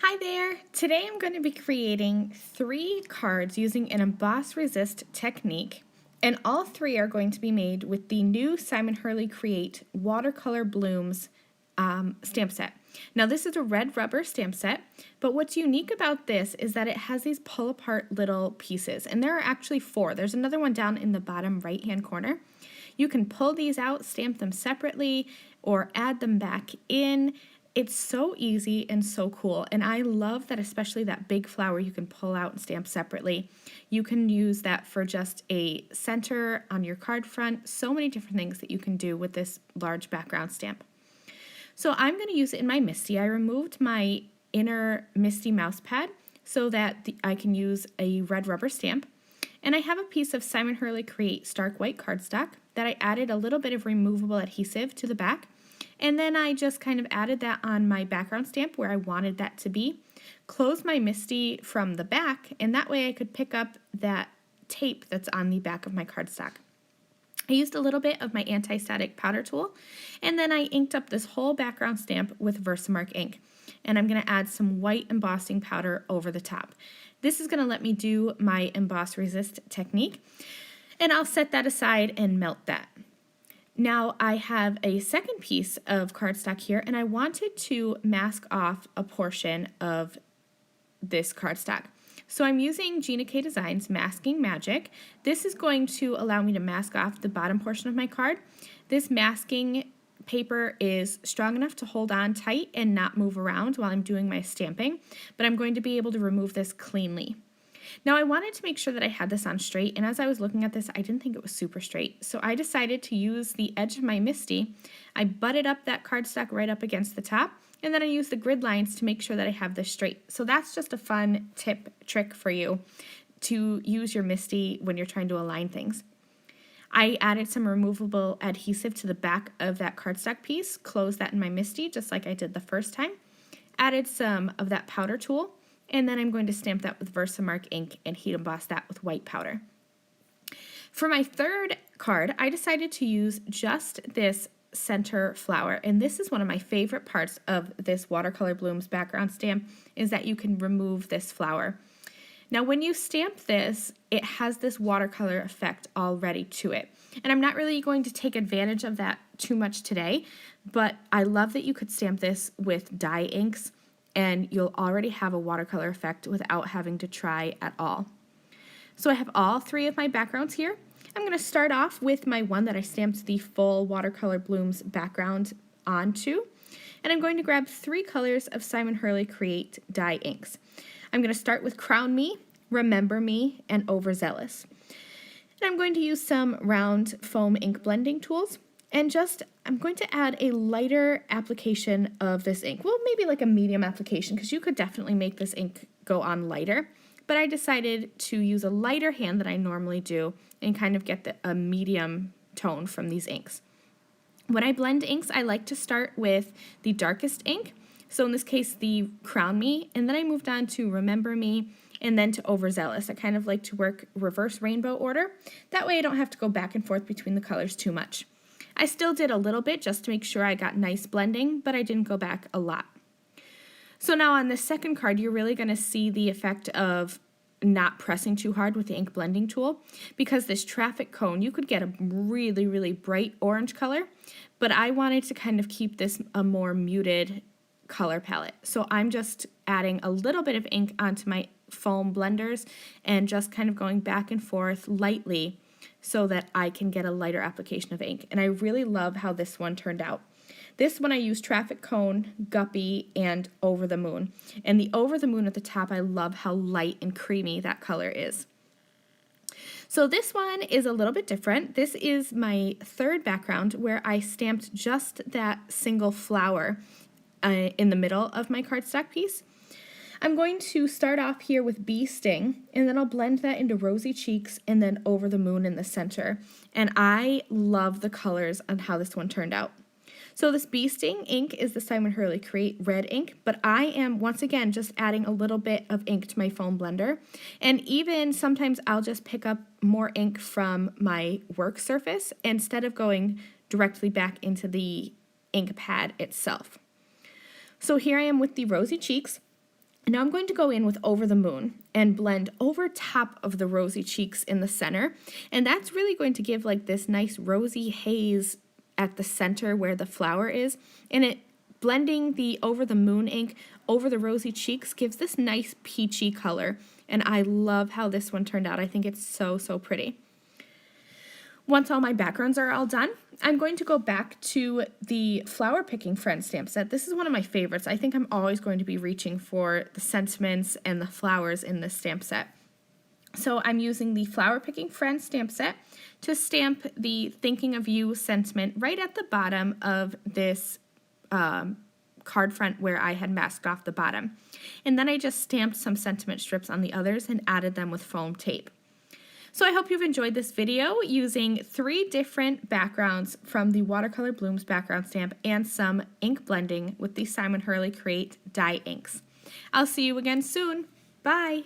Hi there! Today I'm going to be creating 3 cards using an Emboss Resist technique, and all 3 are going to be made with the new Simon Hurley Create Watercolor Blooms stamp set. Now this is a red rubber stamp set, but what's unique about this is that it has these pull apart little pieces, and there are actually 4. There's another one down in the bottom right hand corner. You can pull these out, stamp them separately, or add them back in. It's so easy and so cool, and I love that, especially that big flower you can pull out and stamp separately. You can use that for just a center on your card front. So many different things that you can do with this large background stamp. So I'm going to use it in my Misty. I removed my inner Misty mouse pad so that I can use a red rubber stamp. And I have a piece of Simon Hurley Create Stark White cardstock that I added a little bit of removable adhesive to the back. And then I just kind of added that on my background stamp where I wanted that to be. Closed my Misty from the back, and that way I could pick up that tape that's on the back of my cardstock. I used a little bit of my anti-static powder tool, and then I inked up this whole background stamp with Versamark ink. And I'm going to add some white embossing powder over the top. This is going to let me do my Emboss Resist technique, and I'll set that aside and melt that. Now I have a second piece of cardstock here, and I wanted to mask off a portion of this cardstock. So I'm using Gina K Designs Masking Magic. This is going to allow me to mask off the bottom portion of my card. This masking paper is strong enough to hold on tight and not move around while I'm doing my stamping, but I'm going to be able to remove this cleanly. Now I wanted to make sure that I had this on straight, and as I was looking at this, I didn't think it was super straight. So I decided to use the edge of my Misty. I butted up that cardstock right up against the top, and then I used the grid lines to make sure that I have this straight. So that's just a fun trick for you to use your Misty when you're trying to align things. I added some removable adhesive to the back of that cardstock piece, closed that in my Misty just like I did the first time, added some of that powder tool, and then I'm going to stamp that with Versamark ink and heat emboss that with white powder. For my third card, I decided to use just this center flower, and this is one of my favorite parts of this Watercolor Blooms background stamp, is that you can remove this flower. Now when you stamp this, it has this watercolor effect already to it, and I'm not really going to take advantage of that too much today, but I love that you could stamp this with dye inks and you'll already have a watercolor effect without having to try at all. So I have all 3 of my backgrounds here. I'm going to start off with my one that I stamped the full Watercolor Blooms background onto, and I'm going to grab 3 colors of Simon Hurley Create dye inks. I'm going to start with Crown Me, Remember Me, and Overzealous. And I'm going to use some round foam ink blending tools, and I'm going to add a lighter application of this ink. Well, maybe like a medium application, because you could definitely make this ink go on lighter. But I decided to use a lighter hand than I normally do and kind of get a medium tone from these inks. When I blend inks, I like to start with the darkest ink. So in this case, the Crown Me, and then I moved on to Remember Me, and then to Overzealous. I kind of like to work reverse rainbow order. That way I don't have to go back and forth between the colors too much. I still did a little bit just to make sure I got nice blending, but I didn't go back a lot. So now on this second card, you're really going to see the effect of not pressing too hard with the ink blending tool, because this traffic cone, you could get a really, really bright orange color, but I wanted to kind of keep this a more muted color palette. So I'm just adding a little bit of ink onto my foam blenders and just kind of going back and forth lightly so that I can get a lighter application of ink. And I really love how this one turned out. This one I used Traffic Cone, Guppy, and Over the Moon. And the Over the Moon at the top, I love how light and creamy that color is. So this one is a little bit different. This is my third background where I stamped just that single flower in the middle of my cardstock piece. I'm going to start off here with Bee Sting, and then I'll blend that into Rosy Cheeks and then Over the Moon in the center. And I love the colors on how this one turned out. So this Bee Sting ink is the Simon Hurley Create red ink, but I am once again just adding a little bit of ink to my foam blender. And even sometimes I'll just pick up more ink from my work surface instead of going directly back into the ink pad itself. So here I am with the Rosy Cheeks. Now I'm going to go in with Over the Moon and blend over top of the rosy cheeks in the center. And that's really going to give like this nice rosy haze at the center where the flower is. And it blending the Over the Moon ink over the rosy cheeks gives this nice peachy color. And I love how this one turned out. I think it's so, so pretty. Once all my backgrounds are all done, I'm going to go back to the Flower Picking Friend stamp set. This is one of my favorites. I think I'm always going to be reaching for the sentiments and the flowers in this stamp set. So I'm using the Flower Picking Friend stamp set to stamp the Thinking of You sentiment right at the bottom of this card front where I had masked off the bottom. And then I just stamped some sentiment strips on the others and added them with foam tape. So I hope you've enjoyed this video using 3 different backgrounds from the Watercolor Blooms Background Stamp and some ink blending with the Simon Hurley Create dye inks. I'll see you again soon. Bye!